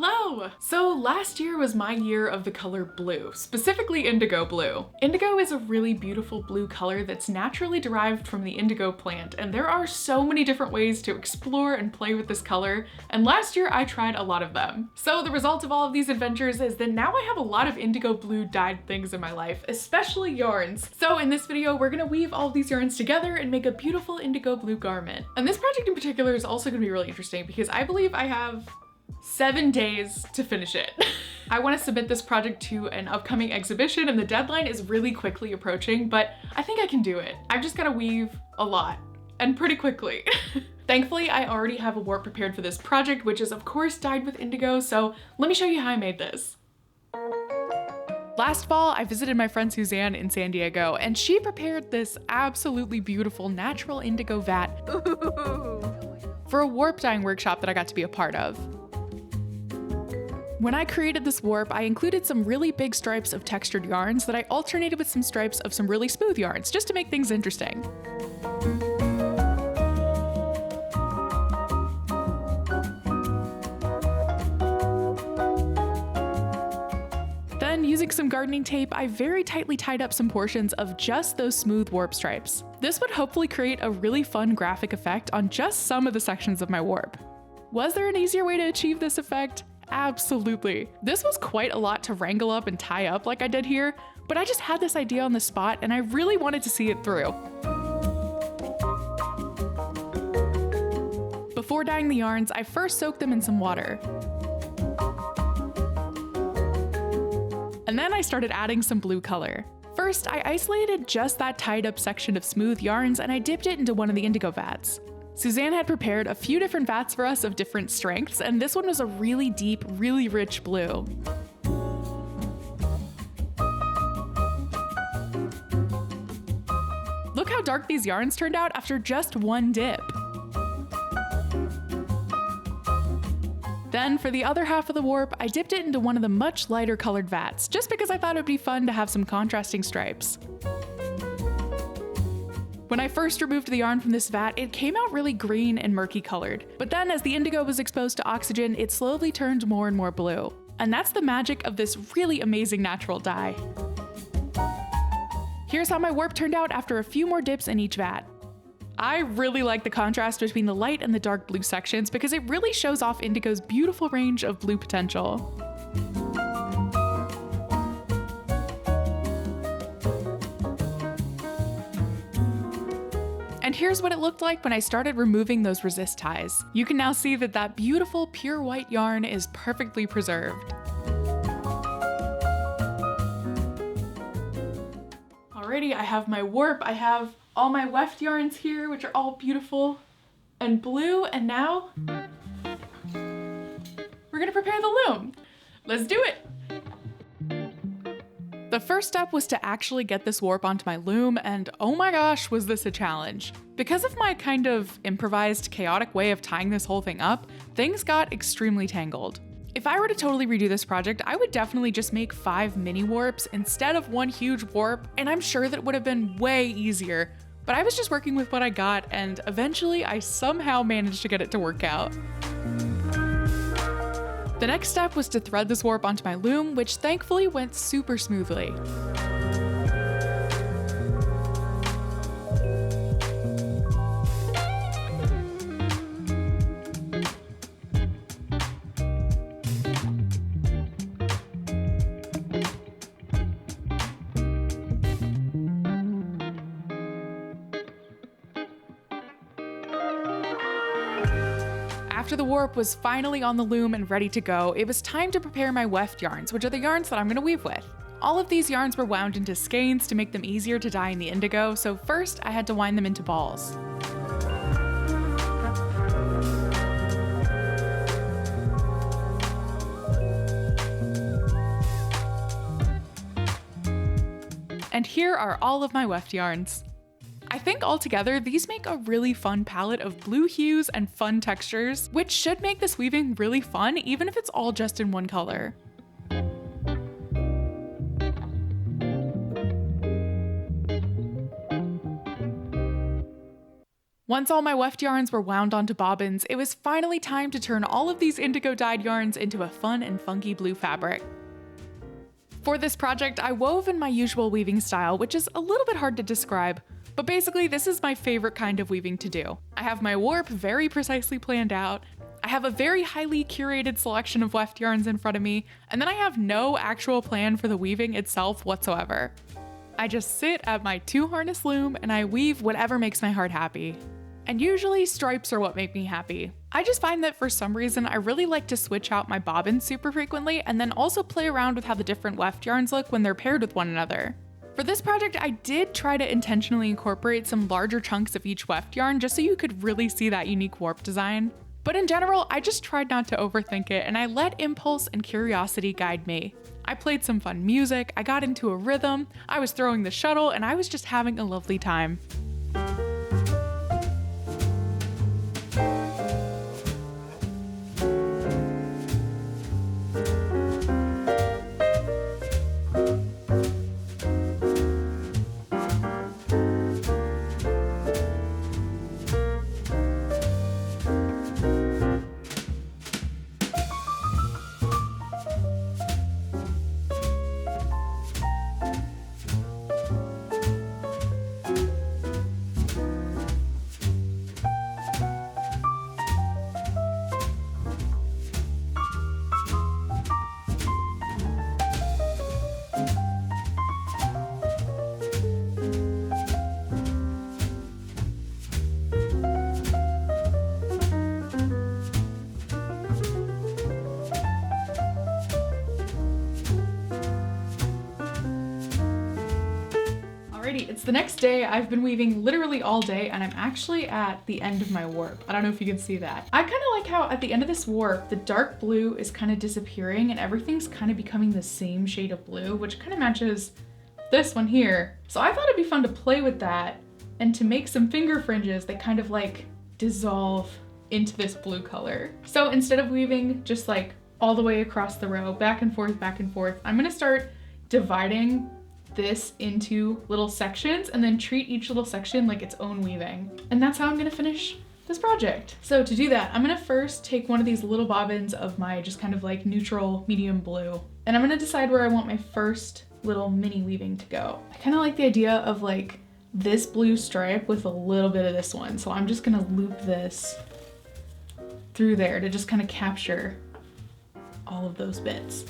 Hello! So last year was my year of the color blue, specifically indigo blue. Indigo is a really beautiful blue color that's naturally derived from the indigo plant, and there are so many different ways to explore and play with this color, and last year I tried a lot of them. So the result of all of these adventures is that now I have a lot of indigo blue dyed things in my life, especially yarns. So in this video, we're gonna weave all of these yarns together and make a beautiful indigo blue garment. And this project in particular is also gonna be really interesting because I believe I have 7 days to finish it. I want to submit this project to an upcoming exhibition and the deadline is really quickly approaching, but I think I can do it. I've just got to weave a lot and pretty quickly. Thankfully, I already have a warp prepared for this project, which is of course dyed with indigo, so let me show you how I made this. Last fall, I visited my friend Suzanne in San Diego, and she prepared this absolutely beautiful natural indigo vat for a warp dyeing workshop that I got to be a part of. When I created this warp, I included some really big stripes of textured yarns that I alternated with some stripes of some really smooth yarns, just to make things interesting. Then, using some gardening tape, I very tightly tied up some portions of just those smooth warp stripes. This would hopefully create a really fun graphic effect on just some of the sections of my warp. Was there an easier way to achieve this effect? Absolutely. This was quite a lot to wrangle up and tie up like I did here, but I just had this idea on the spot and I really wanted to see it through. Before dyeing the yarns, I first soaked them in some water. And then I started adding some blue color. First, I isolated just that tied up section of smooth yarns and I dipped it into one of the indigo vats. Suzanne had prepared a few different vats for us of different strengths, and this one was a really deep, really rich blue. Look how dark these yarns turned out after just one dip. Then for the other half of the warp, I dipped it into one of the much lighter colored vats, just because I thought it would be fun to have some contrasting stripes. When I first removed the yarn from this vat, it came out really green and murky colored. But then as the indigo was exposed to oxygen, it slowly turned more and more blue. And that's the magic of this really amazing natural dye. Here's how my warp turned out after a few more dips in each vat. I really like the contrast between the light and the dark blue sections because it really shows off indigo's beautiful range of blue potential. And here's what it looked like when I started removing those resist ties. You can now see that that beautiful pure white yarn is perfectly preserved. Alrighty, I have my warp, I have all my weft yarns here, which are all beautiful and blue, and now we're gonna prepare the loom. Let's do it! The first step was to actually get this warp onto my loom, and oh my gosh, was this a challenge. Because of my kind of improvised, chaotic way of tying this whole thing up, things got extremely tangled. If I were to totally redo this project, I would definitely just make 5 mini warps instead of one huge warp, and I'm sure that would have been way easier, but I was just working with what I got, and eventually I somehow managed to get it to work out. The next step was to thread this warp onto my loom, which thankfully went super smoothly. After the warp was finally on the loom and ready to go, it was time to prepare my weft yarns, which are the yarns that I'm going to weave with. All of these yarns were wound into skeins to make them easier to dye in the indigo, so first I had to wind them into balls. And here are all of my weft yarns. I think altogether, these make a really fun palette of blue hues and fun textures, which should make this weaving really fun, even if it's all just in one color. Once all my weft yarns were wound onto bobbins, it was finally time to turn all of these indigo dyed yarns into a fun and funky blue fabric. For this project, I wove in my usual weaving style, which is a little bit hard to describe, but basically this is my favorite kind of weaving to do. I have my warp very precisely planned out, I have a very highly curated selection of weft yarns in front of me, and then I have no actual plan for the weaving itself whatsoever. I just sit at my 2-harness loom and I weave whatever makes my heart happy. And usually stripes are what make me happy. I just find that for some reason I really like to switch out my bobbins super frequently and then also play around with how the different weft yarns look when they're paired with one another. For this project, I did try to intentionally incorporate some larger chunks of each weft yarn just so you could really see that unique warp design. But in general, I just tried not to overthink it and I let impulse and curiosity guide me. I played some fun music, I got into a rhythm, I was throwing the shuttle, and I was just having a lovely time. It's the next day. I've been weaving literally all day and I'm actually at the end of my warp. I don't know if you can see that. I kind of like how at the end of this warp, the dark blue is kind of disappearing and everything's kind of becoming the same shade of blue, which kind of matches this one here. So I thought it'd be fun to play with that and to make some finger fringes that kind of like dissolve into this blue color. So instead of weaving just like all the way across the row, back and forth, I'm gonna start dividing this into little sections and then treat each little section like its own weaving. And that's how I'm gonna finish this project. So to do that, I'm gonna first take one of these little bobbins of my just kind of like neutral medium blue, and I'm gonna decide where I want my first little mini weaving to go. I kind of like the idea of like this blue stripe with a little bit of this one. So I'm just gonna loop this through there to just kind of capture all of those bits.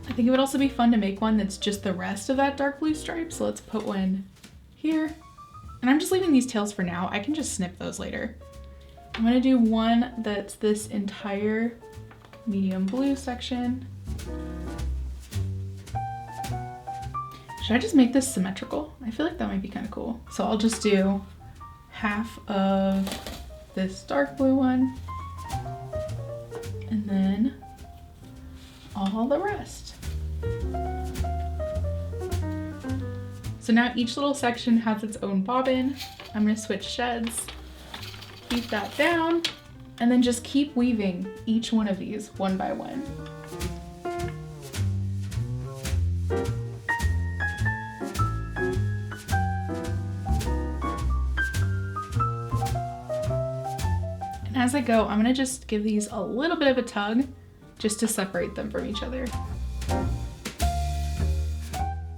I think it would also be fun to make one that's just the rest of that dark blue stripe. So let's put one here. And I'm just leaving these tails for now. I can just snip those later. I'm gonna do one that's this entire medium blue section. Should I just make this symmetrical? I feel like that might be kind of cool. So I'll just do half of this dark blue one and then all the rest. So now each little section has its own bobbin. I'm gonna switch sheds, keep that down, and then just keep weaving each one of these one by one. And as I go, I'm gonna just give these a little bit of a tug just to separate them from each other.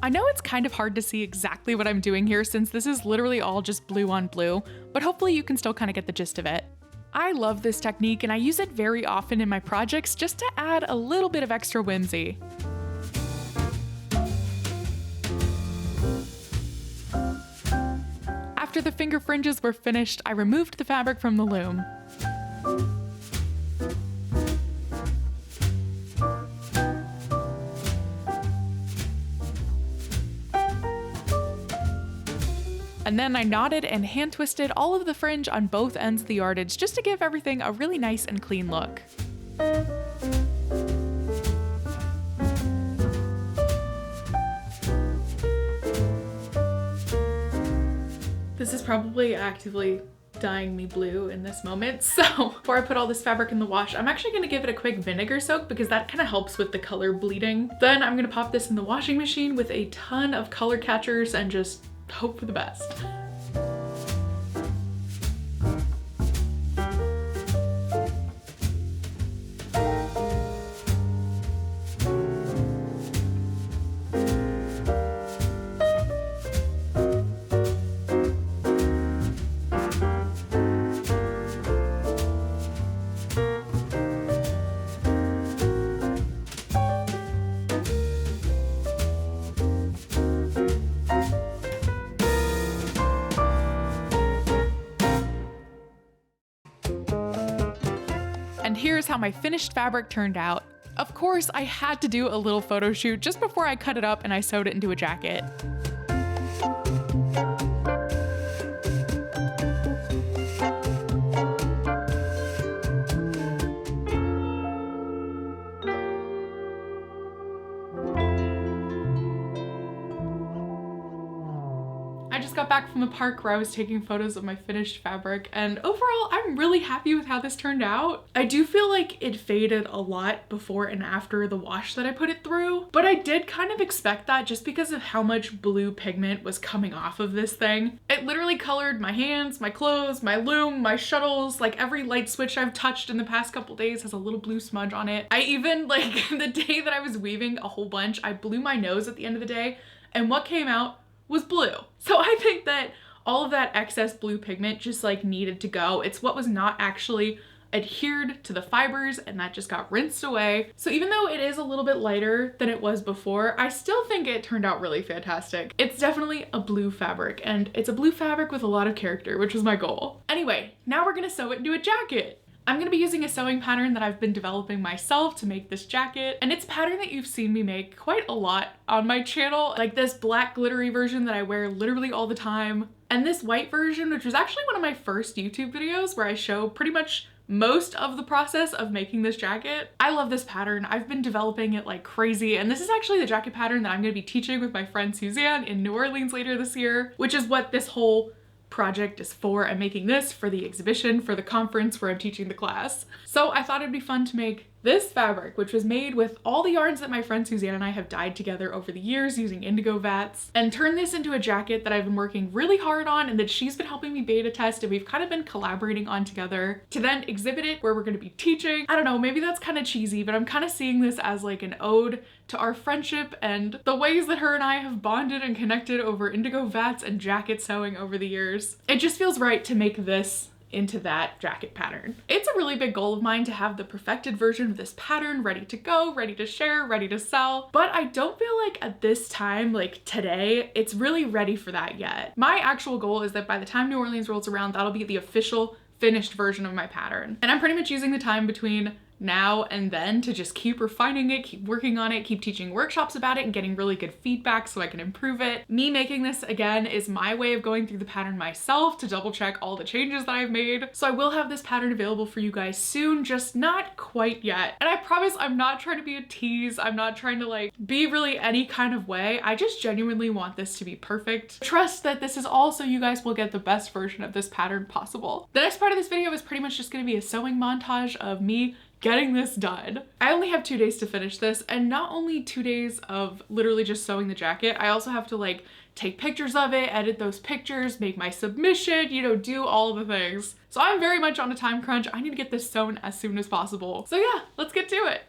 I know it's kind of hard to see exactly what I'm doing here since this is literally all just blue on blue, but hopefully you can still kind of get the gist of it. I love this technique and I use it very often in my projects just to add a little bit of extra whimsy. After the finger fringes were finished, I removed the fabric from the loom. And then I knotted and hand twisted all of the fringe on both ends of the yardage just to give everything a really nice and clean look. This is probably actively dyeing me blue in this moment. So before I put all this fabric in the wash, I'm actually gonna give it a quick vinegar soak because that kind of helps with the color bleeding. Then I'm gonna pop this in the washing machine with a ton of color catchers and just hope for the best. And here's how my finished fabric turned out. Of course, I had to do a little photo shoot just before I cut it up and I sewed it into a jacket. I just got back from the park where I was taking photos of my finished fabric, and overall I'm really happy with how this turned out. I do feel like it faded a lot before and after the wash that I put it through, but I did kind of expect that just because of how much blue pigment was coming off of this thing. It literally colored my hands, my clothes, my loom, my shuttles, like every light switch I've touched in the past couple days has a little blue smudge on it. I even, like, the day that I was weaving a whole bunch, I blew my nose at the end of the day, and what came out was blue. So I think that all of that excess blue pigment just like needed to go. It's what was not actually adhered to the fibers, and that just got rinsed away. So even though it is a little bit lighter than it was before, I still think it turned out really fantastic. It's definitely a blue fabric, and it's a blue fabric with a lot of character, which was my goal. Anyway, now we're gonna sew it into a jacket. I'm gonna be using a sewing pattern that I've been developing myself to make this jacket, and it's a pattern that you've seen me make quite a lot on my channel, like this black glittery version that I wear literally all the time, and this white version, which was actually one of my first YouTube videos where I show pretty much most of the process of making this jacket. I love this pattern. I've been developing it like crazy, and this is actually the jacket pattern that I'm gonna be teaching with my friend Suzanne in New Orleans later this year, which is what this whole project is for. I'm making this for the exhibition, for the conference where I'm teaching the class. So I thought it'd be fun to make this fabric, which was made with all the yarns that my friend Suzanne and I have dyed together over the years using indigo vats, and turn this into a jacket that I've been working really hard on and that she's been helping me beta test, and we've kind of been collaborating on together to then exhibit it where we're going to be teaching. I don't know, maybe that's kind of cheesy, but I'm kind of seeing this as like an ode to our friendship and the ways that her and I have bonded and connected over indigo vats and jacket sewing over the years. It just feels right to make this into that jacket pattern. It's a really big goal of mine to have the perfected version of this pattern ready to go, ready to share, ready to sell, but I don't feel like at this time, like today, it's really ready for that yet. My actual goal is that by the time New Orleans rolls around, that'll be the official finished version of my pattern. And I'm pretty much using the time between now and then to just keep refining it, keep working on it, keep teaching workshops about it and getting really good feedback so I can improve it. Me making this again is my way of going through the pattern myself to double check all the changes that I've made. So I will have this pattern available for you guys soon, just not quite yet. And I promise I'm not trying to be a tease. I'm not trying to like be really any kind of way. I just genuinely want this to be perfect. Trust that this is all so you guys will get the best version of this pattern possible. The next part of this video is pretty much just gonna be a sewing montage of me getting this done. I only have 2 days to finish this, and not only 2 days of literally just sewing the jacket, I also have to like take pictures of it, edit those pictures, make my submission, you know, do all the things. So I'm very much on a time crunch. I need to get this sewn as soon as possible. So yeah, let's get to it.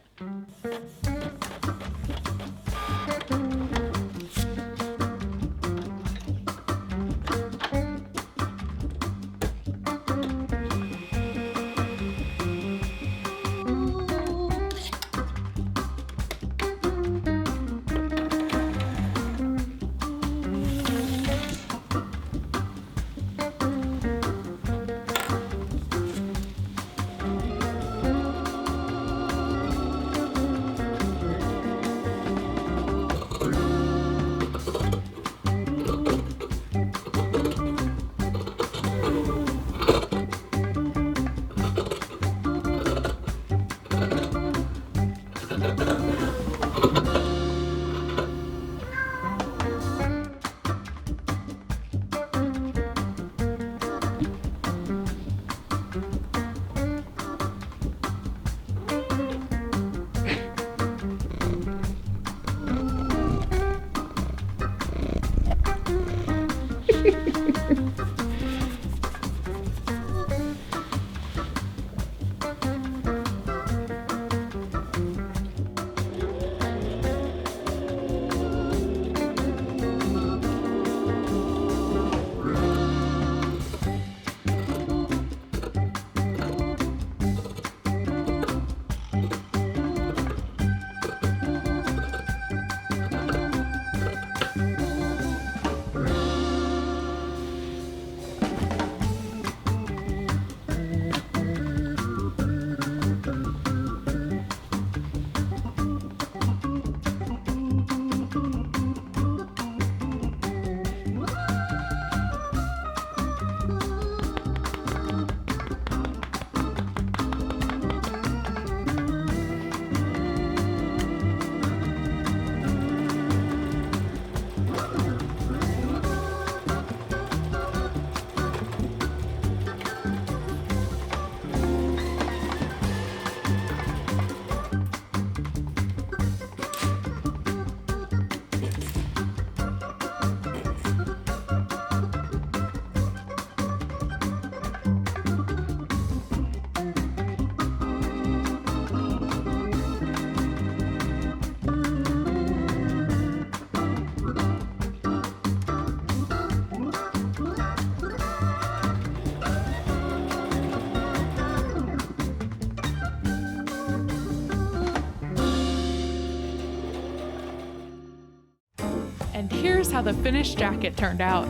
how the finished jacket turned out.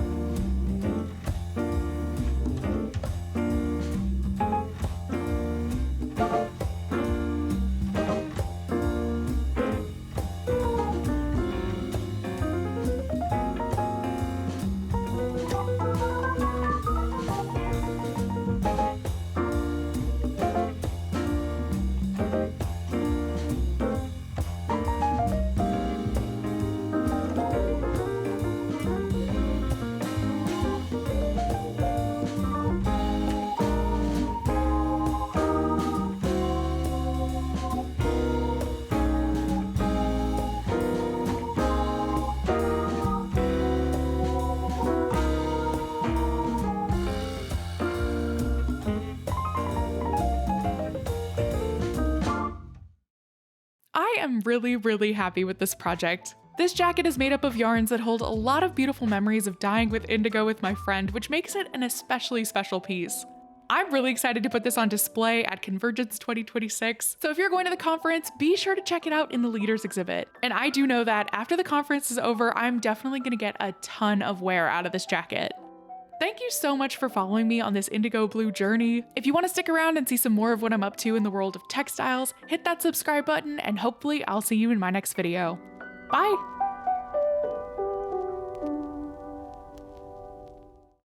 I am really happy with this project. This jacket is made up of yarns that hold a lot of beautiful memories of dyeing with indigo with my friend, which makes it an especially special piece. I'm really excited to put this on display at Convergence 2026, so if you're going to the conference, be sure to check it out in the Leaders exhibit. And I do know that after the conference is over, I'm definitely gonna get a ton of wear out of this jacket. Thank you so much for following me on this indigo blue journey. If you want to stick around and see some more of what I'm up to in the world of textiles, hit that subscribe button and hopefully I'll see you in my next video. Bye!